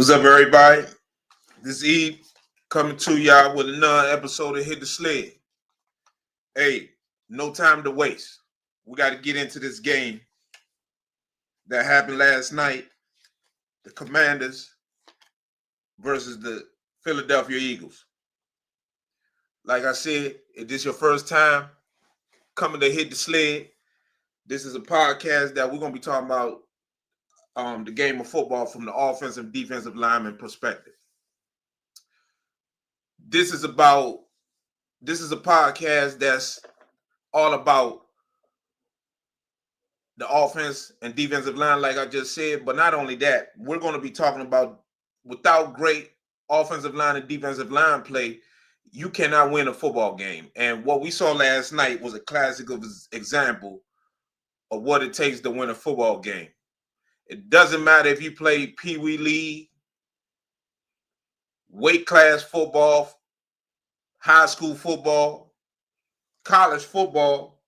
What's up, everybody? This Eve coming to y'all with another episode of Hit The Sled. Hey, no time to waste. We got to get into this game that happened last night. The Commanders versus the Philadelphia Eagles. Like I said, if this is your first time coming to Hit The Sled, this is a podcast that we're going to be talking about the game of football from the offensive and defensive lineman perspective. This is a podcast that's all about the offense and defensive line, like I just said. But not only that, we're going to be talking about without great offensive line and defensive line play, you cannot win a football game. And what we saw last night was a classic example of what it takes to win a football game. It doesn't matter if you play Pee Wee League, weight class football, high school football, college football,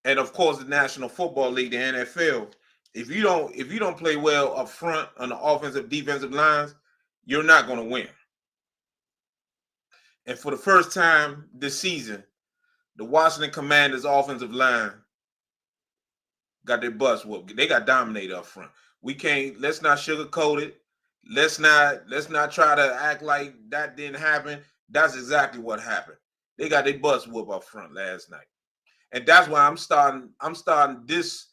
and of course the National Football League, the NFL. If you don't play well up front on the offensive defensive lines, you're not going to win. And for the first time this season, the Washington Commanders offensive line got their butts whooped. They got dominated up front. Let's not sugarcoat it. Let's not try to act like that didn't happen. That's exactly what happened. They got their butts whooped up front last night. And that's why I'm starting this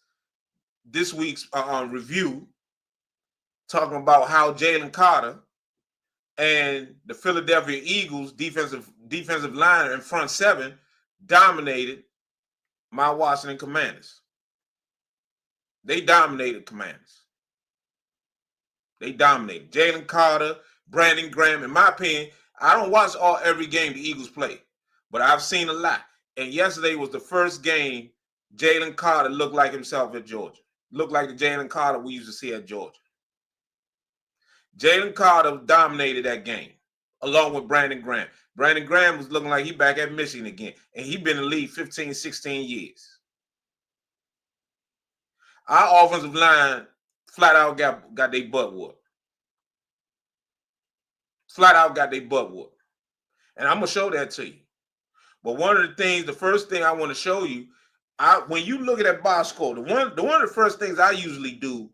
week's review talking about how Jalen Carter and the Philadelphia Eagles defensive line and front seven dominated my Washington Commanders. They dominated Commanders. They dominated. Jalen Carter, Brandon Graham. In my opinion, I don't watch every game the Eagles play, but I've seen a lot. And yesterday was the first game Jalen Carter looked like himself at Georgia. Looked like the Jalen Carter we used to see at Georgia. Jalen Carter dominated that game, along with Brandon Graham. Brandon Graham was looking like he back at Michigan again, and he been in the league 15, 16 years. Our offensive line flat out got their butt whooped. Flat out got their butt whooped. And I'm going to show that to you. But the first thing I want to show you, when you look at that box score, one of the first things I usually do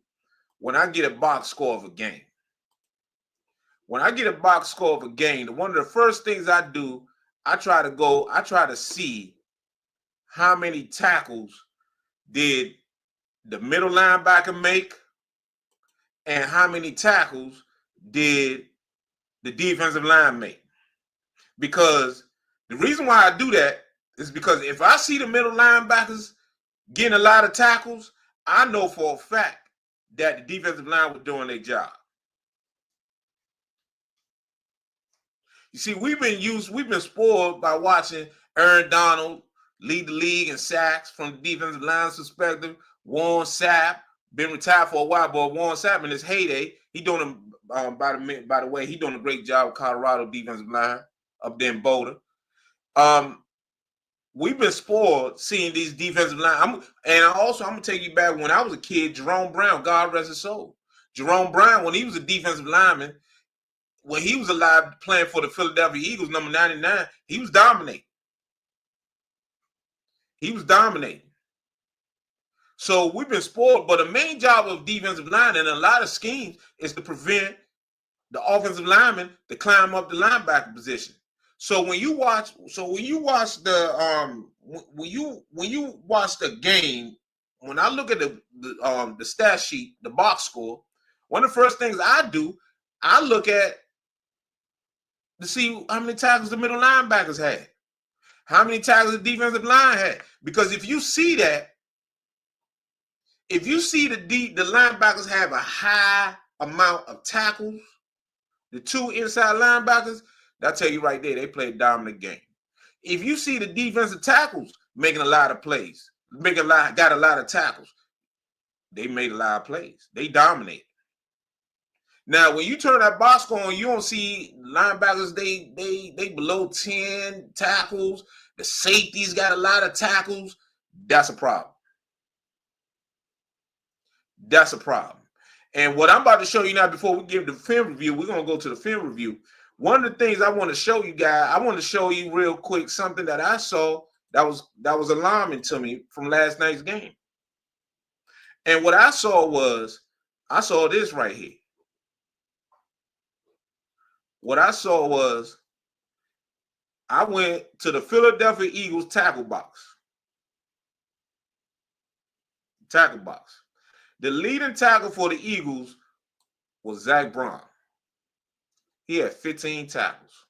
when I get a box score of a game. When I get a box score of a game, one of the first things I do, I try to see how many tackles did the middle linebacker make and how many tackles did the defensive line make. Because the reason why I do that is because if I see the middle linebackers getting a lot of tackles, I know for a fact that the defensive line was doing their job. You see, we've been spoiled by watching Aaron Donald lead the league in sacks from the defensive line's perspective. Warren Sapp, been retired for a while, but Warren Sapp in his heyday, he doing by the way, he doing a great job with Colorado defensive line up there in Boulder. We've been spoiled seeing these defensive line. I'm gonna take you back when I was a kid. Jerome Brown, God rest his soul. Jerome Brown, when he was a defensive lineman, when he was alive playing for the Philadelphia Eagles, number 99, he was dominating. He was dominating. So we've been spoiled, but the main job of defensive line in a lot of schemes is to prevent the offensive lineman to climb up the linebacker position. So when you watch the game, when I look at the stat sheet, the box score, one of the first things I do, I look at to see how many tackles the middle linebackers had, how many tackles the defensive line had. Because if you see the linebackers have a high amount of tackles, the two inside linebackers, that'll tell you right there, they played a dominant game. If you see the defensive tackles making a lot of plays, got a lot of tackles, they made a lot of plays. They dominated. Now, when you turn that box score on, you don't see linebackers, they below 10 tackles. The safeties got a lot of tackles. That's a problem. That's a problem. And what I'm about to show you now, before we give the film review, we're going to go to the film review. One of the things I want to show you guys, I want to show you real quick something that I saw that was alarming to me from last night's game. And what I saw was, I saw this right here. What I saw was, I went to the Philadelphia Eagles tackle box. Tackle box. The leading tackle for the Eagles was Zach Brown. He had 15 tackles.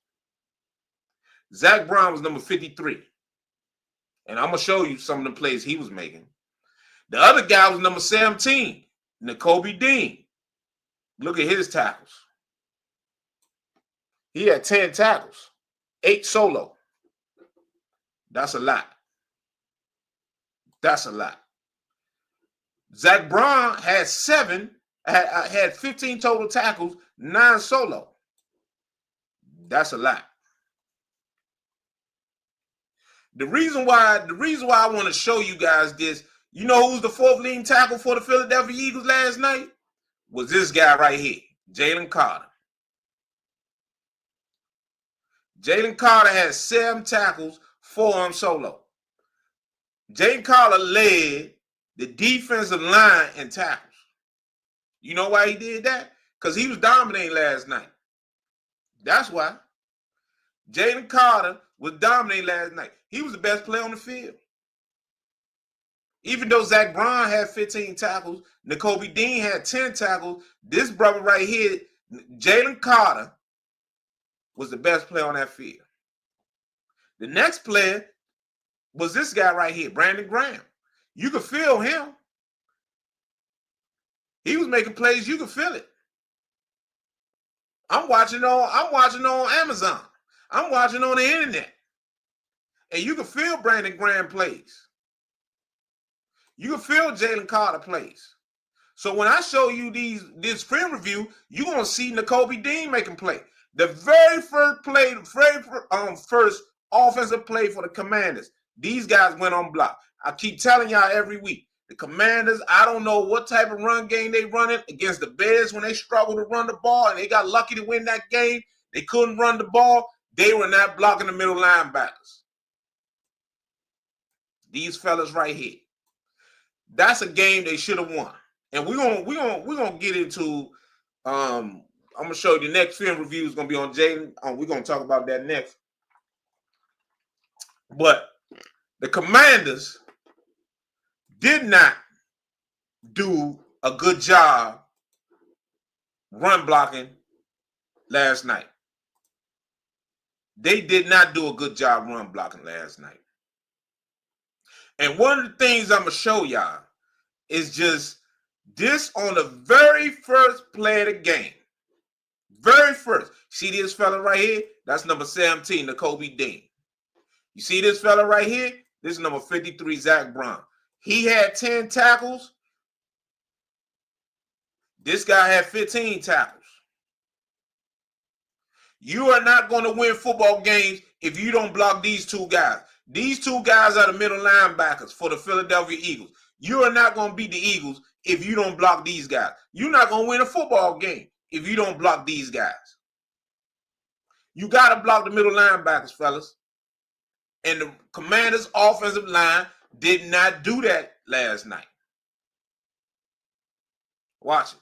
Zach Brown was number 53. And I'm going to show you some of the plays he was making. The other guy was number 17, Nakobe Dean. Look at his tackles. He had 10 tackles, 8 solo. That's a lot. That's a lot. Zach Brown had 15 total tackles, 9 solo. That's a lot. The reason why I want to show you guys this, you know who's the fourth leading tackle for the Philadelphia Eagles last night? Was this guy right here, Jalen Carter. Jalen Carter had 7 tackles, 4 on solo. Jalen Carter led the defensive line in tackles. You know why he did that? Because he was dominating last night. That's why. Jalen Carter was dominating last night. He was the best player on the field. Even though Zach Brown had 15 tackles, Nakobe Dean had 10 tackles, this brother right here, Jalen Carter, was the best player on that field. The next player was this guy right here, Brandon Graham. You could feel him. He was making plays, you could feel it. I'm watching on Amazon. I'm watching on the internet. And you can feel Brandon Graham plays. You can feel Jalen Carter plays. So when I show you this film review, you're going to see Nakobe Dean making play. The very first play, first offensive play for the Commanders, these guys went on block. I keep telling y'all every week, the Commanders, I don't know what type of run game they running against the Bears when they struggled to run the ball and they got lucky to win that game. They couldn't run the ball. They were not blocking the middle linebackers. These fellas right here. That's a game they should have won. And we're gonna get into I'm gonna show you the next film review is gonna be on Jaden. We're gonna talk about that next. But the Commanders did not do a good job run blocking last night. They did not do a good job run blocking last night. And one of the things I'm going to show y'all is just this on the very first play of the game. Very first. See this fella right here? That's number 17, Nakobe Dean. You see this fella right here? This is number 53, Zach Brown. He had 10 tackles. This guy had 15 tackles. You are not going to win football games if you don't block these two guys. These two guys are the middle linebackers for the Philadelphia Eagles. You are not going to beat the Eagles if you don't block these guys. You're not going to win a football game if you don't block these guys. You got to block the middle linebackers, fellas. And the Commanders' offensive line did not do that last night. Watch it.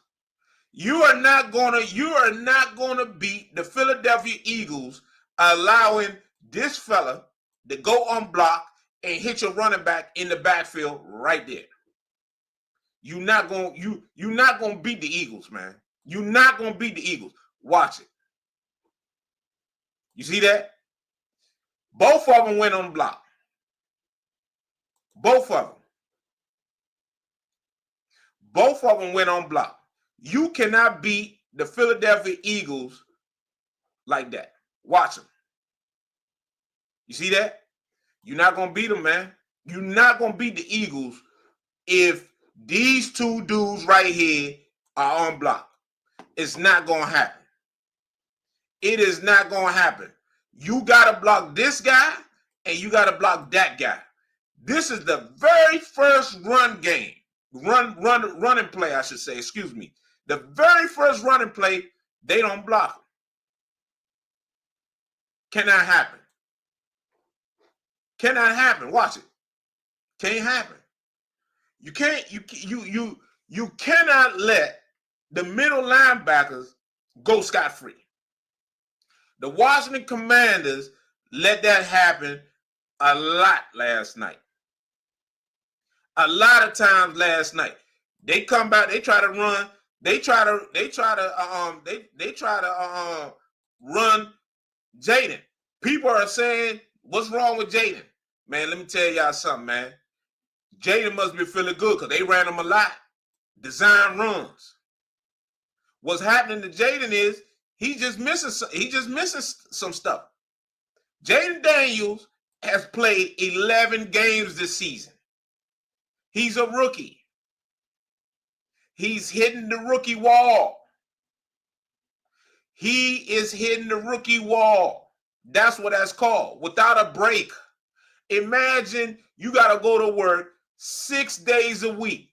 You are not gonna beat the Philadelphia Eagles allowing this fella to go unblocked and hit your running back in the backfield right there. You're not gonna beat the Eagles, man. You're not gonna beat the Eagles. Watch it. You see that? Both of them went unblocked. Both of them went unblocked. You cannot beat the Philadelphia Eagles like that. Watch them. You see that? You're not going to beat them, man. You're not going to beat the Eagles if these two dudes right here are unblocked. It's not going to happen. It is not going to happen. You got to block this guy and you got to block that guy. This is the very first running play, I should say, excuse me. The very first running play, they don't block him. Cannot happen. Cannot happen. Watch it. Can't happen. You can't. You cannot let the middle linebackers go scot-free. The Washington Commanders let that happen a lot last night. A lot of times last night. They come back, they try to run, they try to run Jaden. People are saying, what's wrong with Jaden? Man, let me tell y'all something, man. Jaden must be feeling good because they ran him a lot. Design runs. What's happening to Jaden is he's just missing some stuff. Jaden Daniels has played 11 games this season. He's a rookie. He's hitting the rookie wall. He is hitting the rookie wall. That's what that's called. Without a break. Imagine you got to go to work 6 days a week.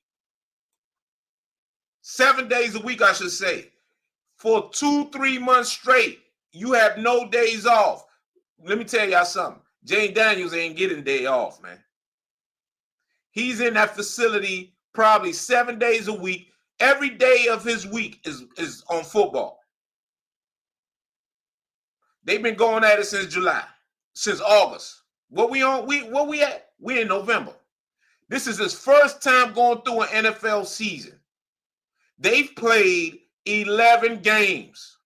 7 days a week, I should say. For 2-3 months straight. You have no days off. Let me tell y'all something. Jane Daniels ain't getting a day off, man. He's in that facility probably 7 days a week. Every day of his week is on football. They've been going at it since July, since August. What we at? We in November. This is his first time going through an NFL season. They've played 11 games.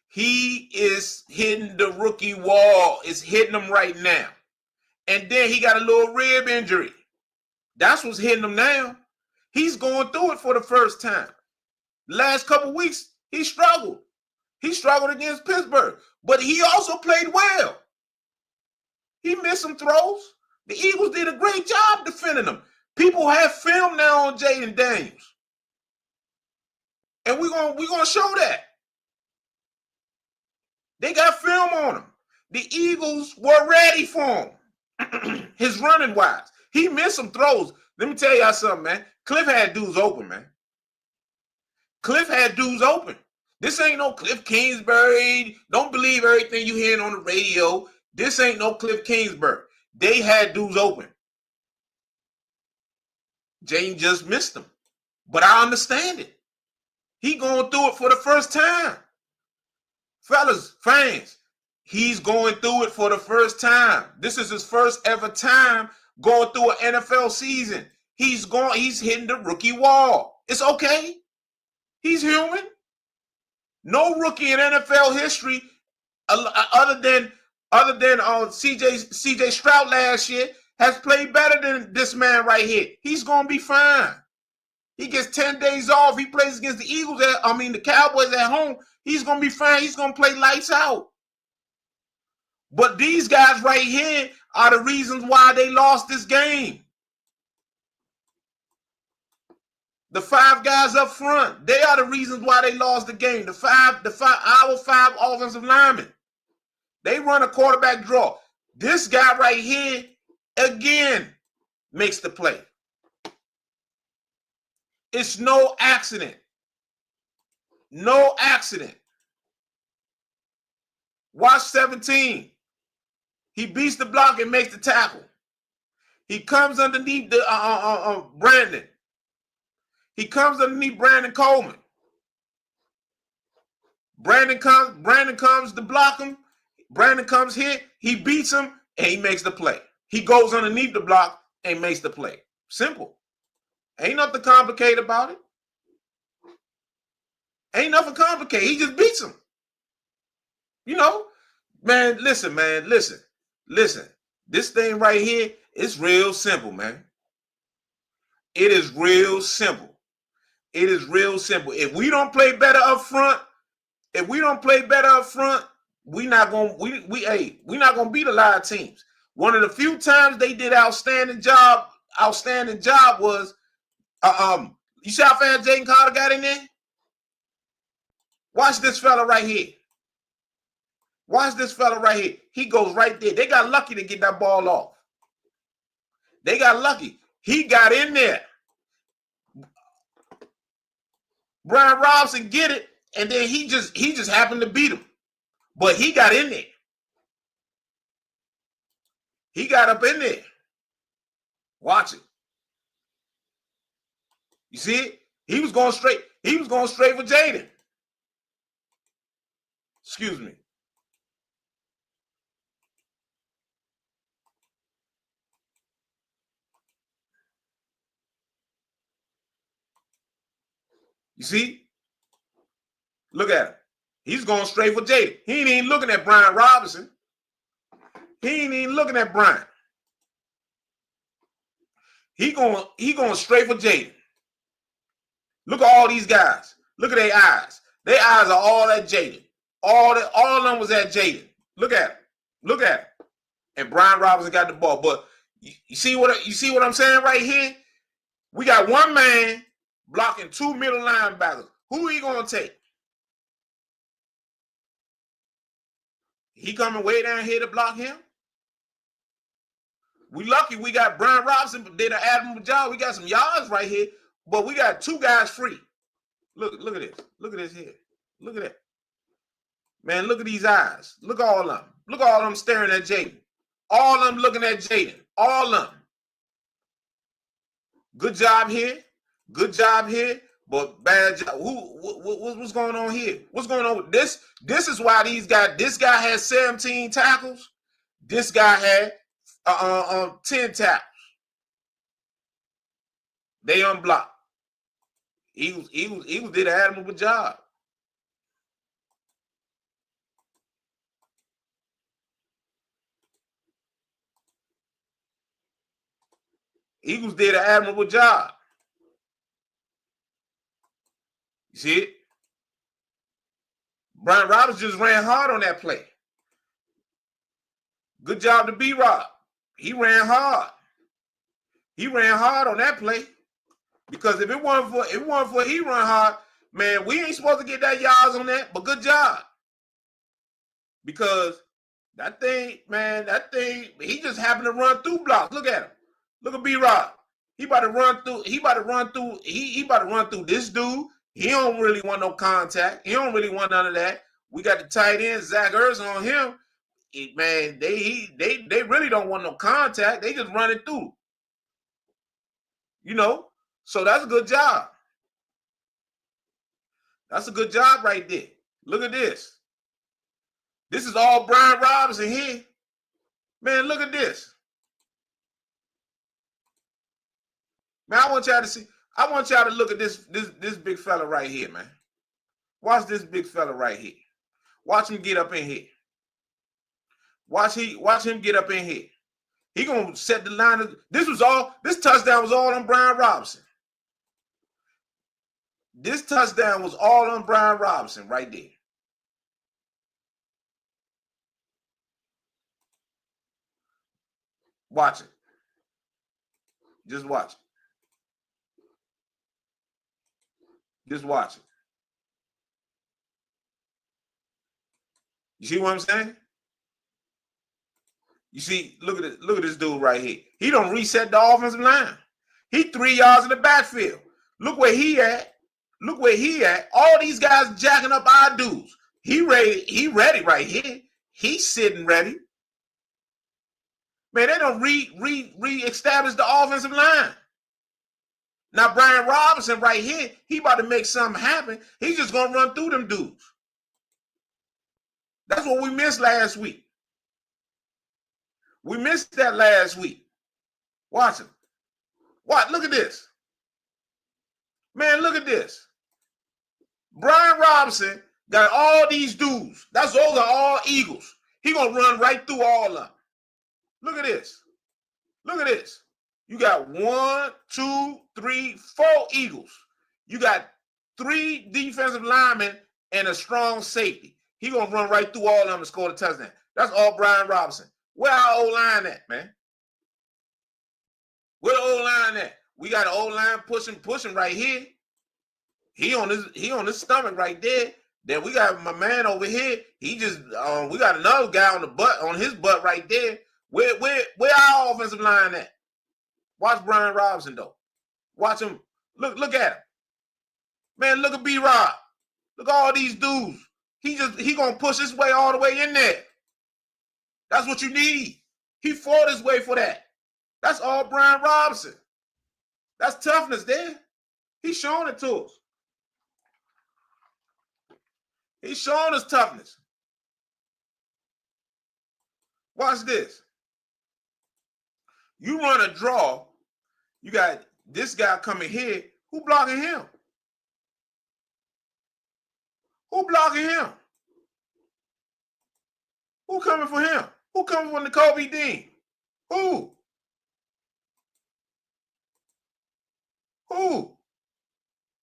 He is hitting the rookie wall. It's hitting him right now. And then he got a little rib injury. That's what's hitting him now. He's going through it for the first time. Last couple weeks, he struggled. He struggled against Pittsburgh. But he also played well. He missed some throws. The Eagles did a great job defending him. People have film now on Jaden Daniels. And we're gonna show that. They got film on him. The Eagles were ready for him. His running wise. He missed some throws. Let me tell y'all something, man. Cliff had dudes open, man. Cliff had dudes open. This ain't no Cliff Kingsbury. Don't believe everything you hearing on the radio. This ain't no Cliff Kingsbury. They had dudes open. Jane just missed them. But I understand it. He going through it for the first time. Fellas, fans, he's going through it for the first time. This is his first ever time going through an NFL season. He's hitting the rookie wall. It's okay. He's human. No rookie in NFL history, other than CJ Stroud last year, has played better than this man right here. He's gonna be fine. He gets 10 days off. He plays against the Cowboys at home. He's gonna be fine. He's gonna play lights out. But these guys right here are the reasons why they lost this game. The 5 guys up front, they are the reasons why they lost the game. Our 5 offensive linemen. They run a quarterback draw. This guy right here, again, makes the play. It's no accident. No accident. Watch 17. He beats the block and makes the tackle. He comes underneath the Brandon. He comes underneath Brandon Coleman. Brandon comes to block him. Brandon comes here. He beats him and he makes the play. He goes underneath the block and makes the play. Simple. Ain't nothing complicated about it. Ain't nothing complicated. He just beats him. You know, man, listen. This thing right here is real simple, man. It is real simple. It is real simple. If we don't play better up front, we're not gonna beat a lot of teams. One of the few times they did outstanding job was you see how fast Jaden Carter got in there? Watch this fella right here. Watch this fella right here. He goes right there. They got lucky to get that ball off. They got lucky. He got in there. Brian Robinson get it, and then he just happened to beat him. But he got in there. He got up in there. Watch it. You see it? He was going straight. He was going straight for Jaden. Excuse me. You see? Look at him. He's going straight for Jaden. He ain't even looking at Brian Robinson. He ain't even looking at Brian. He going straight for Jaden. Look at all these guys. Look at their eyes. Their eyes are all at Jaden. All of them was at Jaden. Look at him. Look at him. And Brian Robinson got the ball. But you see what I'm saying right here? We got one man blocking two middle linebackers. Who are you going to take? He coming way down here to block him? We lucky we got Brian Robinson did an admirable job. We got some yards right here, but we got two guys free. Look at this. Look at this here. Look at that. Man, look at these eyes. Look at all of them. Look at all of them staring at Jaden. All of them looking at Jaden. All of them. Good job here. Good job here. But bad job. What's going on here? What's going on with this? This is why these guys. This guy has 17 tackles. This guy had 10 tackles. They unblocked. Eagles did an admirable job. Eagles did an admirable job. You see it? Brian Robinson just ran hard on that play. Good job to B-Rob. He ran hard. He ran hard on that play. Because if it wasn't for he run hard, man, we ain't supposed to get that yards on that, but good job. Because that thing, he just happened to run through blocks. Look at him. Look at B-Rob. He about to run through this dude. He don't really want no contact. He don't really want none of that. We got the tight end, Zach Ertz, on him. Man, they really don't want no contact. They just run it through. You know? So that's a good job. That's a good job right there. Look at this. This is all Brian Robinson here. Man, look at this. Man, I want y'all to look at this big fella right here, man. Watch this big fella right here. Watch him get up in here. Watch him get up in here. He gonna set the line. This touchdown was all on Brian Robinson. This touchdown was all on Brian Robinson right there. Watch it. Just watch it. Just watch it. You see what I'm saying? You see, look at this dude right here. He don't reset the offensive line. He 3 yards in the backfield. Look where he at. Look where he at. All these guys jacking up our dudes. He ready right here. He's sitting ready. Man, they don't re-establish the offensive line. Now, Brian Robinson right here, he about to make something happen. He's just going to run through them dudes. That's what we missed last week. We missed that last week. Watch him. What? Look at this. Man, look at this. Brian Robinson got all these dudes. Those are all Eagles. He going to run right through all of them. Look at this. Look at this. You got 1, 2, 3, 4 Eagles. You got 3 defensive linemen and a strong safety. He going to run right through all of them and score the touchdown. That's all Brian Robinson. Where our O-line at, man? Where the O-line at? We got an O-line pushing right here. He on his stomach right there. Then we got my man over here. He just we got another guy on his butt right there. Where our offensive line at? Watch Brian Robinson though. Watch him. Look at him. Man, look at B-Rob. Look at all these dudes. He gonna push his way all the way in there. That's what you need. He fought his way for that. That's all Brian Robinson. That's toughness there. He's showing it to us. He's showing us toughness. Watch this. You run a draw. You got this guy coming here. Who blocking him? Who blocking him? Who coming for him? Who coming for Kobe Dean? Who? Who?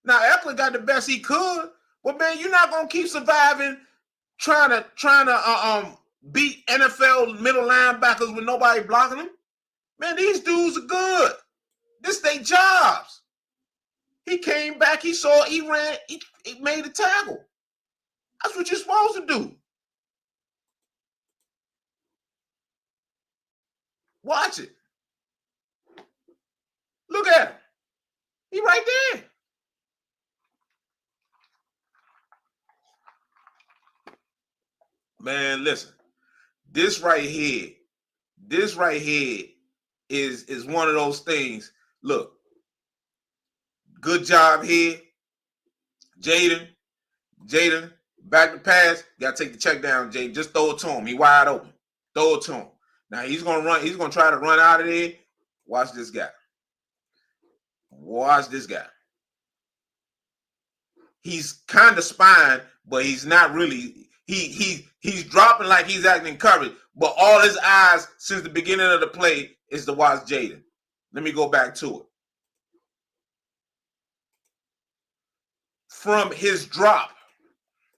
Now Eckler got the best he could, but man, you're not gonna keep surviving trying to beat NFL middle linebackers with nobody blocking them. Man, these dudes are good. This they jobs. He came back, he saw, he ran, he made a tackle. That's what you're supposed to do. Watch it. Look at him. He right there. Man, listen. This right here is one of those things. Look, good job here. Jaden, back to pass. Got to take the check down, Jaden. Just throw it to him. He wide open. Throw it to him. Now he's going to run. He's going to try to run out of there. Watch this guy. Watch this guy. He's kind of spying, but he's not really. He's dropping like he's acting coverage, but all his eyes since the beginning of the play is to watch Jaden. Let me go back to it. From his drop,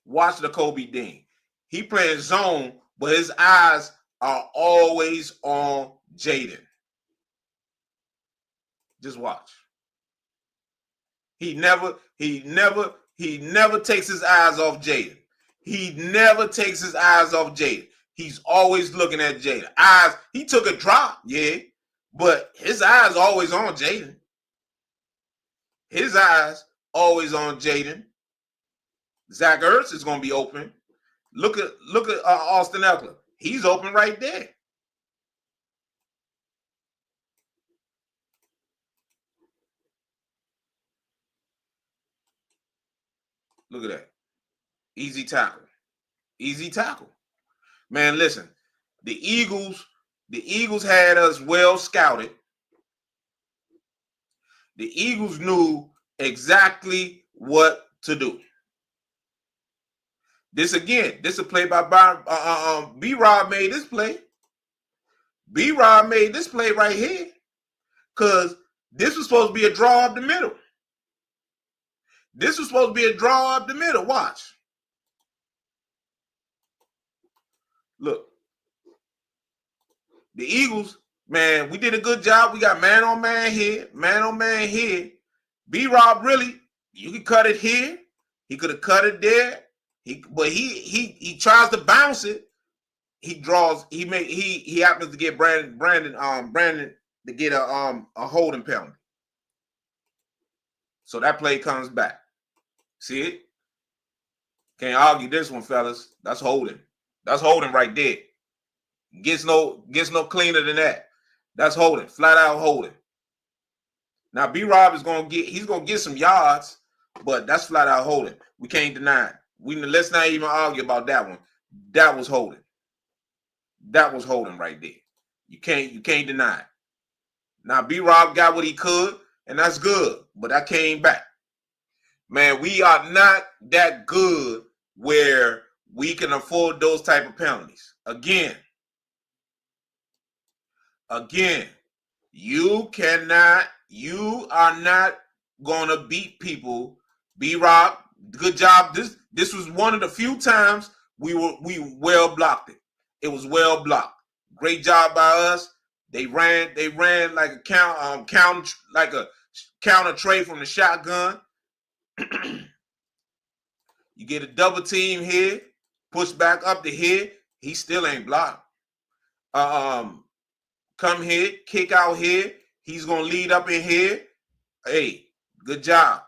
watch the Kobe Dean. He playing zone, but his eyes are always on Jaden. Just watch. He never takes his eyes off Jaden. He never takes his eyes off Jaden. He's always looking at Jaden. Eyes, he took a drop, yeah, but his eyes always on Jaden. His eyes always on Jaden. Zach Ertz is going to be open. Look at Austin Eckler. He's open right there. Look at that. Easy tackle. Easy tackle. Man, listen. The Eagles had us well scouted. The Eagles knew exactly what to do. This a play by B-Rob made this play. B-Rob made this play right here because this was supposed to be a draw up the middle. This was supposed to be a draw up the middle. Watch. Look. The Eagles, man, we did a good job. We got man on man here, man on man here. B-Rob really, you can cut it here. He could have cut it there. But he tries to bounce it. He draws. He happens to get Brandon to get a holding penalty. So that play comes back. See it? Can't argue this one, fellas. That's holding. That's holding right there. Gets no cleaner than that. That's holding. Flat out holding. Now B-Rob is gonna get some yards, but that's flat out holding. We can't deny it. Let's not even argue about that one. That was holding. That was holding right there. You can't deny it. Now B-Rob got what he could, and that's good. But I came back. Man, we are not that good where we can afford those type of penalties. Again, you are not gonna beat people. B-Rob, good job. This was one of the few times we well blocked it. It was well blocked. Great job by us. They ran like a counter trade from the shotgun. You get a double team here, push back up to here. He still ain't blocked. Come here, kick out here. He's gonna lead up in here. Hey, good job.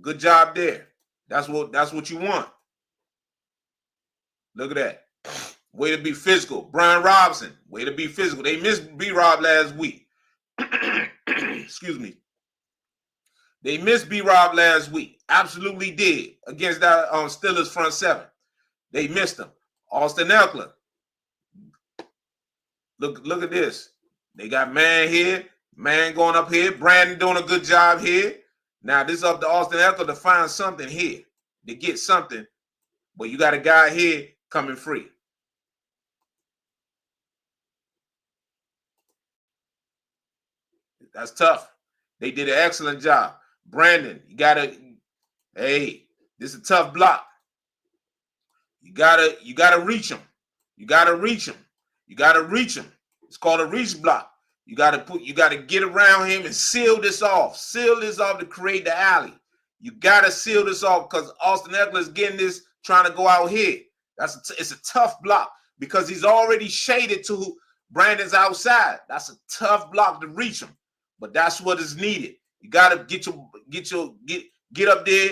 Good job there. That's what you want. Look at that. Way to be physical. Brian Robinson, way to be physical. They missed B-Rob last week. Excuse me. They missed B-Rob last week. Absolutely did. Against that Steelers front seven. They missed him. Austin Eckler. Look at this. They got man here, man going up here. Brandon doing a good job here. Now this is up to Austin Eckler to find something here, to get something. But you got a guy here coming free. That's tough. They did an excellent job. Brandon, you gotta, hey, this is a tough block. You gotta reach him. You gotta reach him. You gotta reach him. It's called a reach block. You gotta get around him and seal this off. Seal this off to create the alley. You gotta seal this off because Austin Eckler is getting this, trying to go out here. It's a tough block because he's already shaded to Brandon's outside. That's a tough block to reach him. But that's what is needed. You gotta get up there,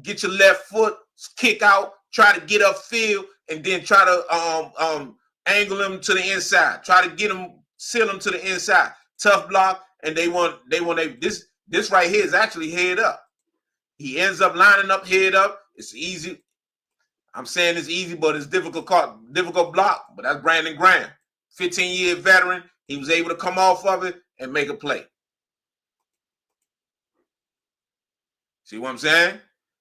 get your left foot, kick out, try to get upfield, and then try to angle him to the inside. Try to get him, seal him to the inside. Tough block, and this right here is actually head up. He ends up lining up head up. It's easy. I'm saying it's easy, but it's difficult block. But that's Brandon Graham, 15-year veteran. He was able to come off of it and make a play. See what I'm saying?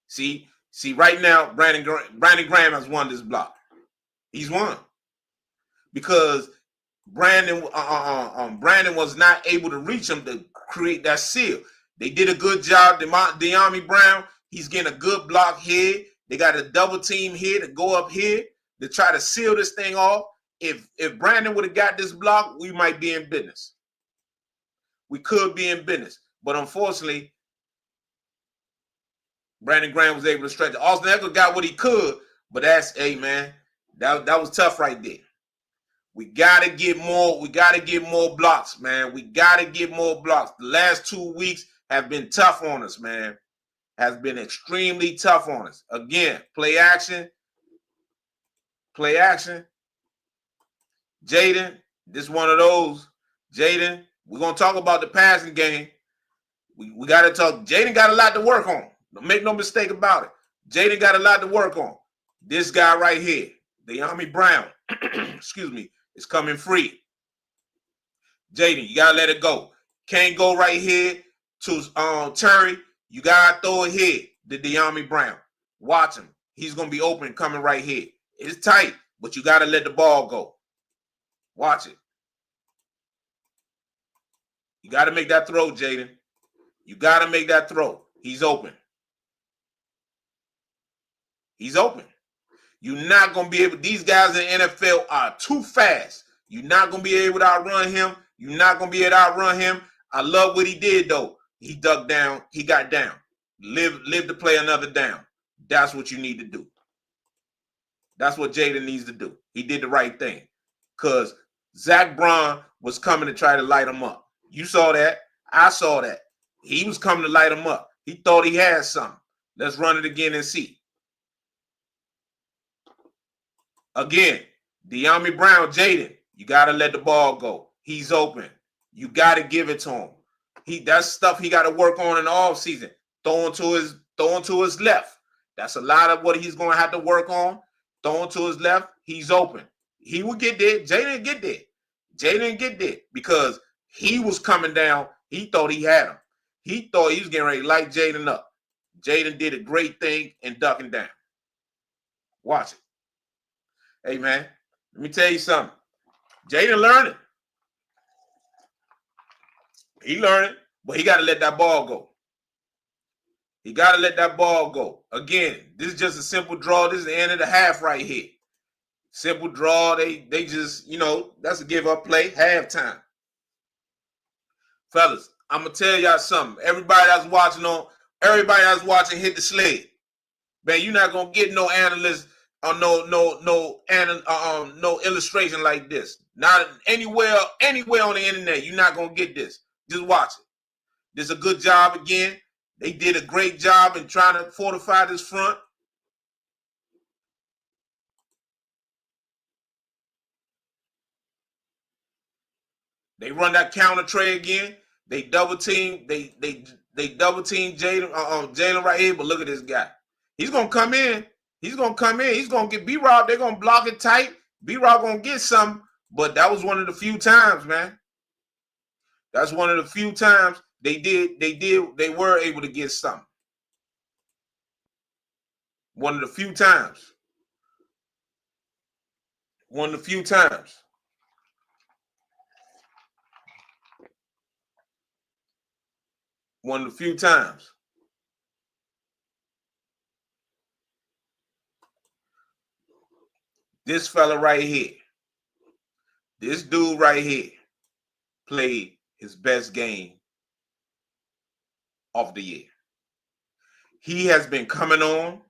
See right now, Brandon Graham has won this block. He's won because Brandon was not able to reach him to create that seal. They did a good job. De'Ami Brown, he's getting a good block here. They got a double team here to go up here to try to seal this thing off. If Brandon would have got this block, we might be in business. We could be in business. But unfortunately, Brandon Graham was able to stretch it. Austin Eckler got what he could, but that's, hey, man, that was tough right there. We got to get more. We got to get more blocks, man. We got to get more blocks. The last 2 weeks have been tough on us, man. Has been extremely tough on us. Again, play action. Play action. Jaden, this is one of those. Jaden, we're going to talk about the passing game. We got to talk. Jaden got a lot to work on. Make no mistake about it. Jaden got a lot to work on. This guy right here, De'Ami Brown, excuse me, is coming free. Jaden, you got to let it go. Can't go right here to Terry. You got to throw it here to De'Ami Brown. Watch him. He's going to be open coming right here. It's tight, but you got to let the ball go. Watch it. You got to make that throw, Jaden. You got to make that throw. He's open. He's open. You're not going to be able, these guys in the NFL are too fast. You're not going to be able to outrun him. You're not going to be able to outrun him. I love what he did, though. He ducked down. He got down. Live to play another down. That's what you need to do. That's what Jaden needs to do. He did the right thing. Because Zach Braun was coming to try to light him up. You saw that. I saw that. He was coming to light him up. He thought he had something. Let's run it again and see. Again, De'Ami Brown, Jaden, you got to let the ball go. He's open. You got to give it to him. That's stuff he got to work on in the offseason. Throwing to his left. That's a lot of what he's going to have to work on. Throwing to his left, he's open. He will get there. Jaden get there. Jaden get there because he was coming down. He thought he had him. He thought he was getting ready to light Jaden up. Jaden did a great thing in ducking down. Watch it. Hey, man, let me tell you something. Jaden learning. He learning, but he got to let that ball go. He got to let that ball go. Again, this is just a simple draw. This is the end of the half right here. Simple draw. They just, that's a give-up play. Halftime. Fellas, I'm going to tell y'all something. Everybody that's watching Hit the Sled. Man, you're not going to get no analyst or no illustration like this. Not anywhere on the internet. You're not going to get this. Just watch it. This is a good job again. They did a great job in trying to fortify this front. They run that counter tray again. They double team. They double team Jalen right here. But look at this guy. He's gonna come in. He's gonna come in. He's gonna get B-Rob. They're gonna block it tight. B-Rob gonna get some. But that was one of the few times, man. That's one of the few times they were able to get something. One of the few times. One of the few times. One of the few times. This fella right here, this dude right here, played his best game of the year. He has been coming on.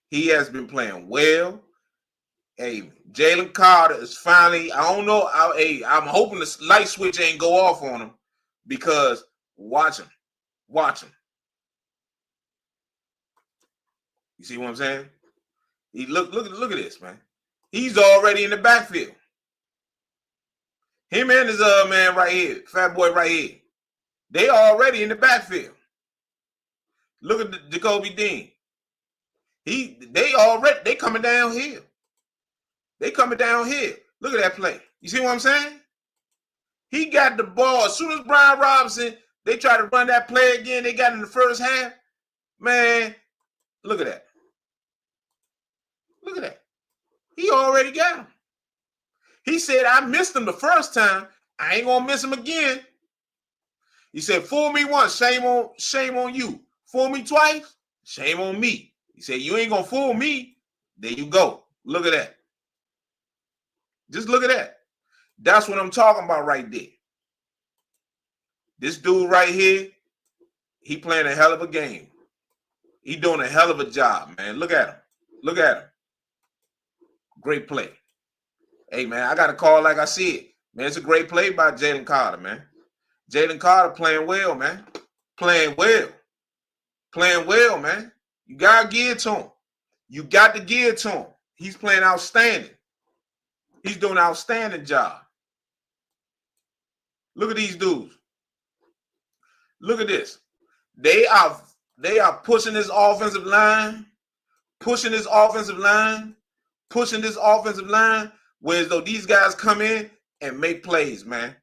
He has been playing well. Hey, Jalen Carter is finally, I don't know, I'm hoping the light switch ain't go off on him, because watch him. Watch him. You see what I'm saying? Look at this, man. He's already in the backfield. Him and his man right here, fat boy right here, they already in the backfield. Look at Jacoby Dean. They coming down here. They coming down here. Look at that play. You see what I'm saying? He got the ball. As soon as Brian Robinson, they tried to run that play again, they got in the first half. Man, look at that. Look at that. He already got him. He said, I missed him the first time. I ain't gonna miss him again. He said, fool me once, shame on you. Fool me twice, shame on me. He said, you ain't gonna fool me. There you go. Look at that. Just look at that. That's what I'm talking about right there. This dude right here, he playing a hell of a game. He doing a hell of a job, man. Look at him. Look at him. Great play. Hey, man, I got to call like I said. Man, it's a great play by Jalen Carter, man. Jalen Carter playing well, man. Playing well. Playing well, man. You got to give it to him. You got to give it to him. He's playing outstanding. He's doing an outstanding job. Look at these dudes. Look at this. They are pushing this offensive line, pushing this offensive line, whereas though these guys come in and make plays, man.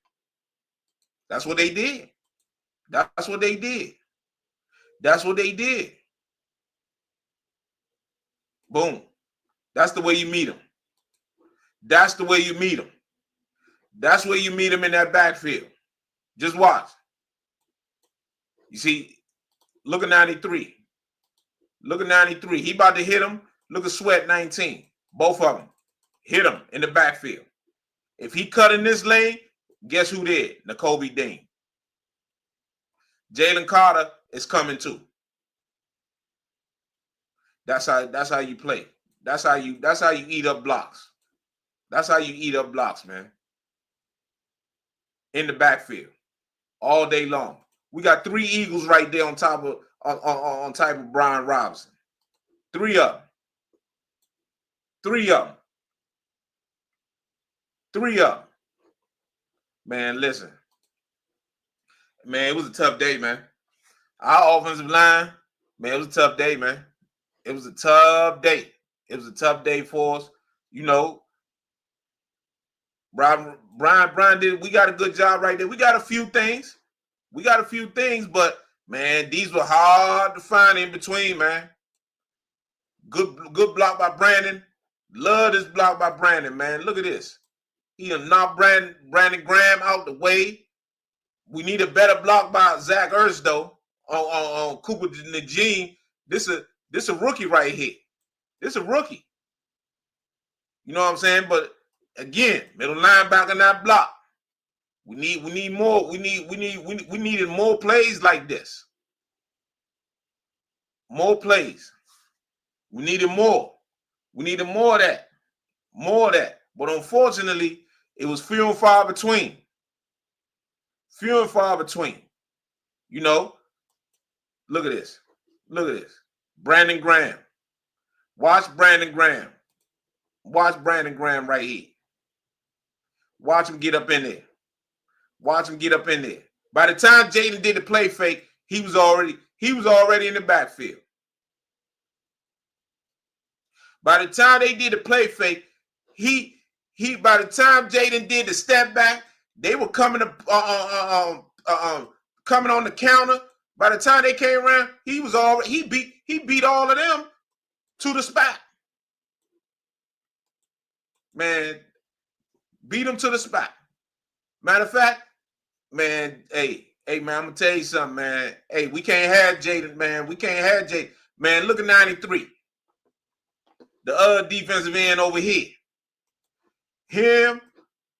That's what they did. That's what they did. That's what they did. Boom. That's the way you meet them. That's the way you meet them. That's where you meet them in that backfield. Just watch. You see, look at 93. Look at 93. He about to hit him. Look at Sweat 19. Both of them. Hit him in the backfield. If he cut in this lane, guess who did? Nakobe Dean. Jalen Carter is coming too. That's how you play. That's how you eat up blocks. That's how you eat up blocks, man. In the backfield. All day long. We got 3 Eagles right there on top of Brian Robinson. 3 of them. 3 of them. 3 of them. Man, listen. Man, it was a tough day, man. Our offensive line, man, it was a tough day, man. It was a tough day. It was a tough day for us. You know, Brian did, we got a good job right there. We got a few things. But, man, these were hard to find in between, man. Good block by Brandon. Love this block by Brandon, man. Look at this. He done knocked Brandon Graham out the way. We need a better block by Zach Ertz, though, on Cooper Najee. This a rookie right here. This a rookie. You know what I'm saying? But again, middle linebacker not block. We need more. We needed more plays like this. More plays. We needed more. We needed more of that. More of that. But unfortunately, it was few and far between. Few and far between. You know, Look at this. Look at this. Brandon Graham. Watch Brandon Graham. Watch Brandon Graham right here. Watch him get up in there. Watch him get up in there. By the time Jaden did the play fake, he was already in the backfield. By the time they did the play fake, by the time Jaden did the step back, they were coming coming on the counter. By the time they came around, he beat all of them to the spot. Man, beat them to the spot. Matter of fact, man, hey, man, I'm gonna tell you something, man. Hey, we can't have Jaden, man. We can't have Jaden. Man, look at 93. The other defensive end over here. Him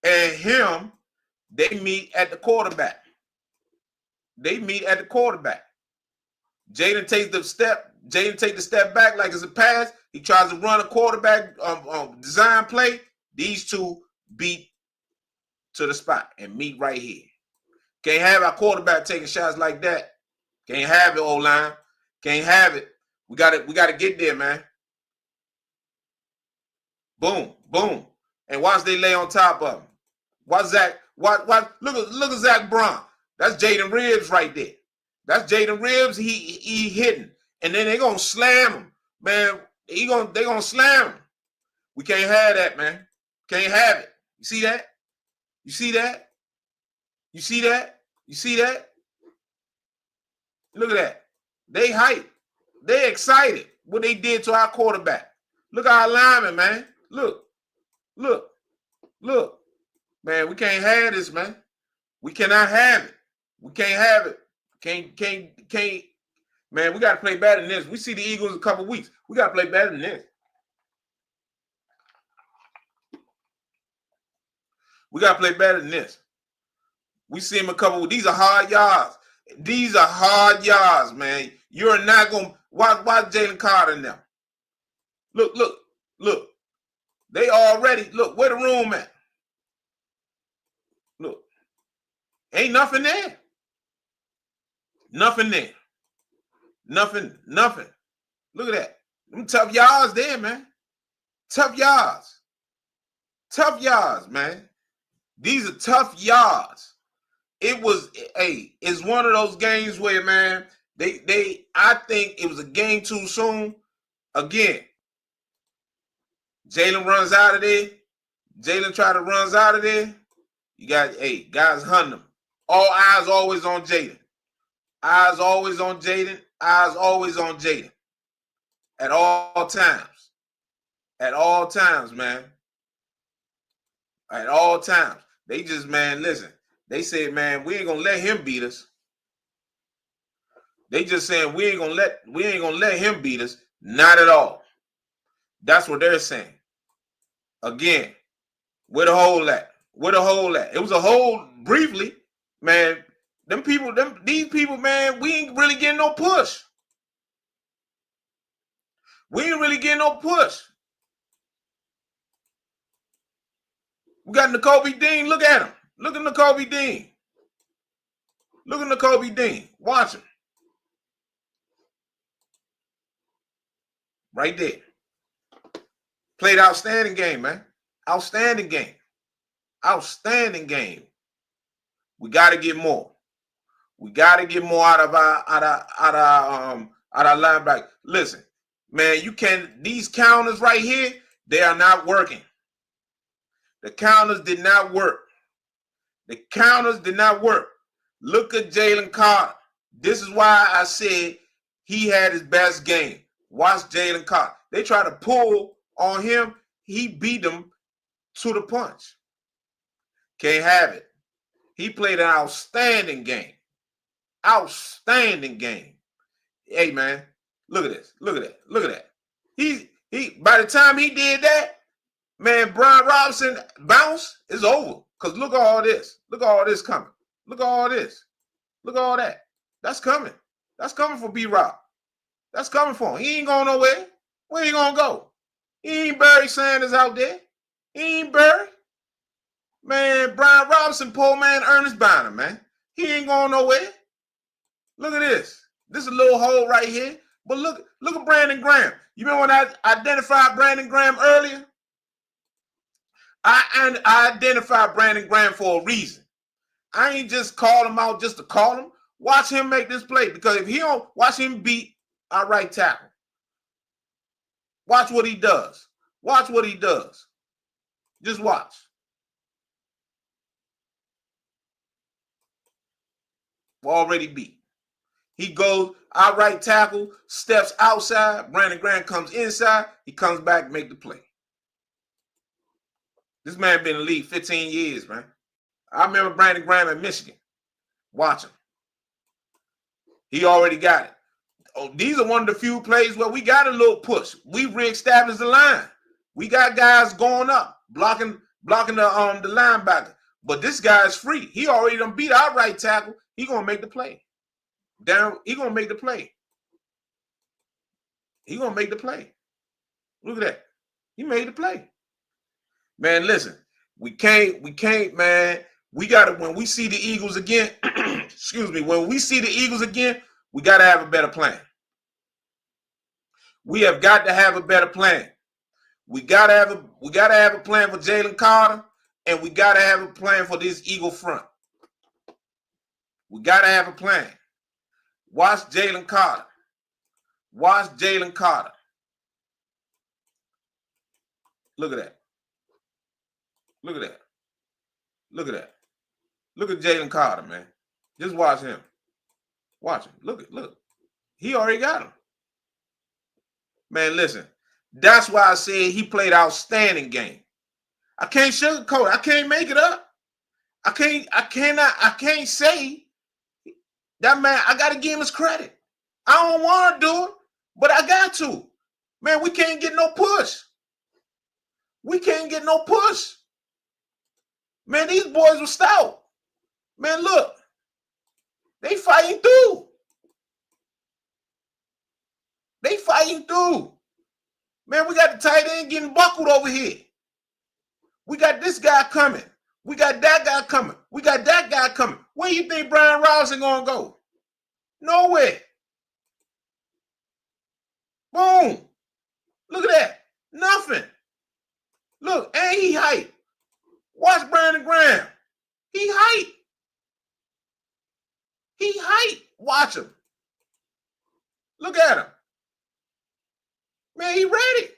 and him, they meet at the quarterback. Jaden takes the step back like it's a pass. He tries to run a quarterback design play. These two beat to the spot and meet right here. Can't have our quarterback taking shots like that. Can't have it, O-line. Can't have it. We gotta get there, man. Boom, boom. And watch they lay on top of him. Watch Zach. Look at Zach Braun. That's Jaden Ribs right there. That's Jaden Ribs. He hitting. And then they gonna slam him. Man, they gonna slam him. We can't have that, man. Can't have it. You see that? You see that? You see that? You see that? Look at that. They hype. They excited what they did to our quarterback. Look at our lineman, man. Look. Man, we can't have this, man. We cannot have it. We can't have it. Can't. Man, we got to play better than this. We see the Eagles in a couple weeks. We got to play better than this. We got to play better than this. We see him a couple weeks. These are hard yards. These are hard yards, man. You're not going to watch Jalen Carter now. Look. They already, look, where the room at? Look. Ain't nothing there. Nothing there. Nothing. Look at that. Them tough yards there, man. Tough yards, man. These are tough yards. It's one of those games where, man, I think it was a game too soon. Again, Jalen runs out of there. Jalen runs out of there. You got, guys hunting him. All eyes always on Jaden. Eyes always on Jaden. Eyes always on Jaden. At all times. At all times, man. At all times. They just, man, listen. They said, man, we ain't gonna let him beat us. They just saying we ain't gonna let him beat us. Not at all. That's what they're saying. Again, where the hole at? Where the hole at? It was a hole briefly, man. These people, man, we ain't really getting no push. We ain't really getting no push. We got N'Kobe Dean. Look at him. Look at N'Kobe Dean. Look at N'Kobe Dean. Watch him. Right there. Played outstanding game, man. Outstanding game. Outstanding game. We got to get more. We got to get more out of our linebacker. Listen, man, these counters right here, they are not working. The counters did not work. The counters did not work. Look at Jalen Carter. This is why I said he had his best game. Watch Jalen Carter. They try to pull on him. He beat them to the punch. Can't have it. He played an outstanding game. Outstanding game. Hey, man, look at this. Look at that. Look at that. He by the time he did that, man, Brian Robinson bounce is over. Because look at all this. Look at all this coming. Look at all this. Look at all that. That's coming. That's coming for B-Rob. That's coming for him. He ain't going nowhere. Where he going to go? He ain't Barry Sanders out there. He ain't Barry. Man, Brian Robinson, poor man, Ernest Bynum, man. He ain't going nowhere. Look at this. This is a little hole right here. But look at Brandon Graham. You remember when I identified Brandon Graham earlier? I identified Brandon Graham for a reason. I ain't just call him out just to call him. Watch him make this play, because if he don't, watch him beat our right tackle. Watch what he does. Watch what he does. Just watch. We're already beat. He goes, our right tackle steps outside. Brandon Graham comes inside. He comes back, make the play. This man been in the league 15 years, man. I remember Brandon Graham at Michigan. Watch him. He already got it. Oh, these are one of the few plays where we got a little push. We reestablished the line. We got guys going up, blocking the linebacker. But this guy's free. He already done beat our right tackle. He gonna make the play. Down, he gonna make the play. He gonna make the play. Look at that. He made the play. Man, listen, we can't, man. We gotta, when we see the Eagles again, excuse me, when we see the Eagles again, we gotta have a better plan. We have got to have a better plan. We gotta have a plan for Jalen Carter, and we gotta have a plan for this Eagle front. We gotta have a plan. Watch Jalen Carter. Watch Jalen Carter. Look at that. Look at that. Look at that. Look at Jalen Carter, man. Just watch him. Watch him. Look. He already got him. Man, listen. That's why I said he played an outstanding game. I can't sugarcoat it. I can't make it up. I can't say that man, I gotta give him his credit. I don't want to do it, but I got to. Man, we can't get no push. We can't get no push. Man, these boys were stout. Man, look. They fighting through. They fighting through. Man, we got the tight end getting buckled over here. We got this guy coming. We got that guy coming. We got that guy coming. Where you think Brian Robinson gonna go? Nowhere. Boom. Look at that. Nothing. Look, and he hype. Watch Brandon Graham. He hype. He hype. Watch him. Look at him. Man, he ready.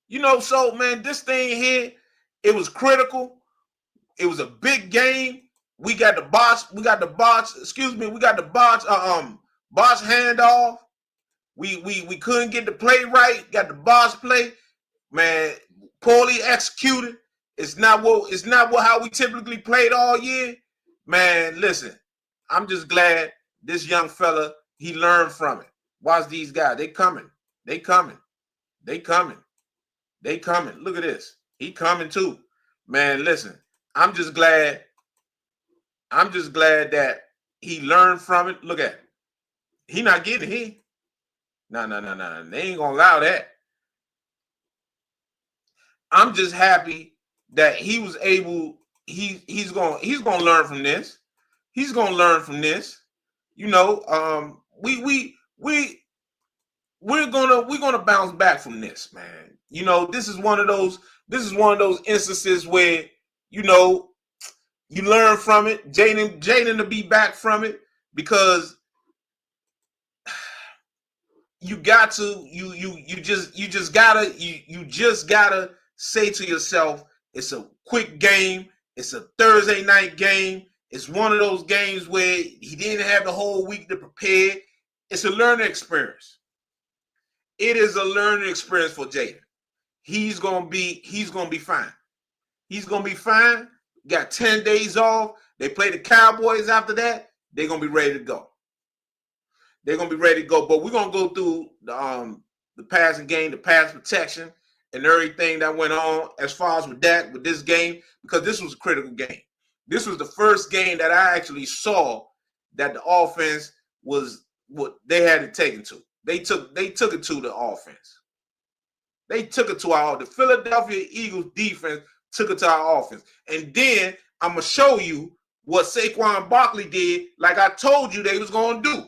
You know, so, man, this thing here, it was critical. It was a big game. We got the botch handoff. We couldn't get the play right. Got the botch play. Man, poorly executed. It's not how we typically played all year. Man, listen, I'm just glad this young fella, he learned from it. Watch these guys. They coming. They coming. They coming. They coming. Look at this. He coming too. Man, listen, I'm just glad that he learned from it. Look at it. He not getting hit. No. They ain't gonna allow that. I'm just happy that he was able. He's gonna learn from this. He's gonna learn from this. You know, we're gonna bounce back from this, man. You know, this is one of those instances where, you know, you learn from it. Jaden to be back from it, because you just gotta say to yourself, it's a quick game. It's a Thursday night game. It's one of those games where he didn't have the whole week to prepare. It's a learning experience. It is a learning experience for Jaden. He's gonna be fine. He's gonna be fine. Got 10 days off. They play the Cowboys after that. They're gonna be ready to go. They're gonna be ready to go. But we're gonna go through the passing game, the pass protection, and everything that went on as far as with this game, because this was a critical game. This was the first game that I actually saw that the offense was what they had it taken to. They took it to the offense. They took it to the Philadelphia Eagles defense took it to our offense. And then I'm gonna show you what Saquon Barkley did, like I told you they was going to do.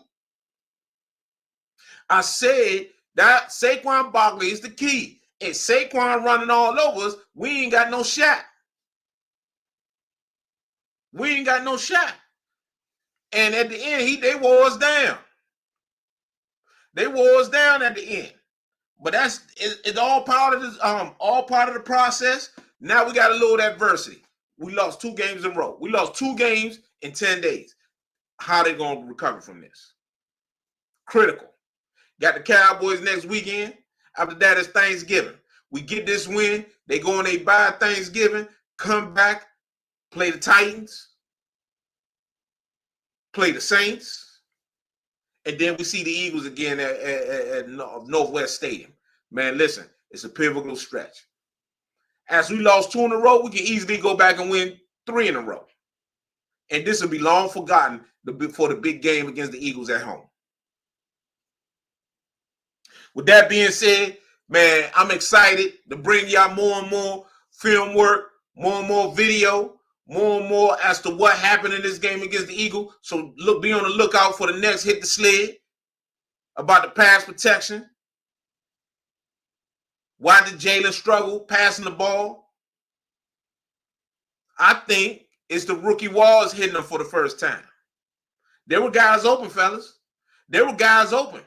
I said that Saquon Barkley is the key. And Saquon running all over us, we ain't got no shot. We ain't got no shot. And at the end, they wore us down. They wore us down at the end. But it's all part of this, all part of the process. Now we got a little adversity. We lost 2 games in a row. We lost 2 games in 10 days. How they gonna recover from this? Critical. Got the Cowboys next weekend. After that, it's Thanksgiving. We get this win. They go on a bye Thanksgiving, come back, play the Titans, play the Saints, and then we see the Eagles again at Northwest Stadium. Man, listen, it's a pivotal stretch. As we lost 2 in a row, we can easily go back and win 3 in a row. And this will be long forgotten for the big game against the Eagles at home. With that being said, man, I'm excited to bring y'all more and more film work, more and more video, more and more as to what happened in this game against the Eagles. So be on the lookout for the next Hit the Sled about the pass protection. Why did Jalen struggle passing the ball? I think it's the rookie Walls hitting them for the first time. There were guys open, fellas. There were guys open.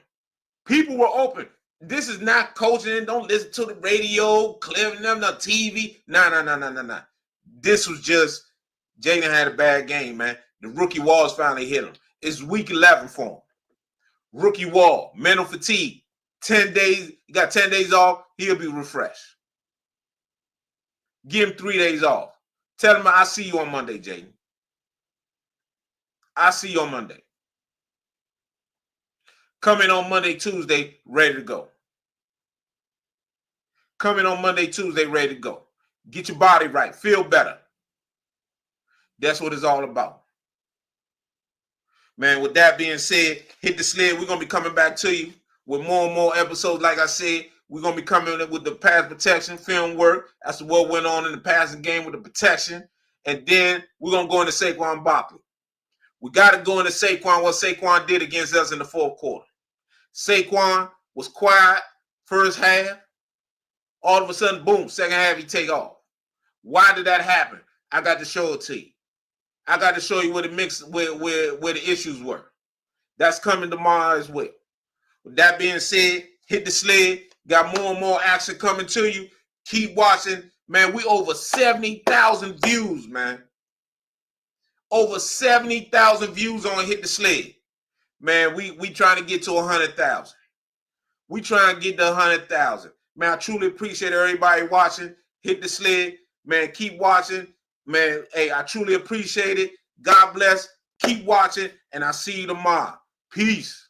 People were open. This is not coaching. Don't listen to the radio, clearing them, the TV. Nah. This was just Jalen had a bad game, man. The rookie Walls finally hit him. It's week 11 for him. Rookie Wall, mental fatigue. 10 days, he got 10 days off. He'll be refreshed. Give him 3 days off. Tell him I see you on Monday, Jaden. I see you on Monday. Come in on Monday, Tuesday, ready to go. Come in on Monday, Tuesday, ready to go. Get your body right. Feel better. That's what it's all about. Man, with that being said, Hit the Sled. We're going to be coming back to you with more and more episodes. Like I said, we're going to be coming with the pass protection, film work. That's what went on in the passing game with the protection. And then we're going to go into Saquon Barkley. We got to go into Saquon, what Saquon did against us in the 4th quarter. Saquon was quiet first half. All of a sudden, boom, second half, he take off. Why did that happen? I got to show it to you. I got to show you where the issues were. That's coming tomorrow as well. With that being said, Hit the Sled. Got more and more action coming to you. Keep watching. Man, we over 70,000 views, man. Over 70,000 views on Hit the Sled. Man, we trying to get to 100,000. We trying to get to 100,000. Man, I truly appreciate everybody watching. Hit the Sled. Man, keep watching. Man, hey, I truly appreciate it. God bless. Keep watching, and I'll see you tomorrow. Peace.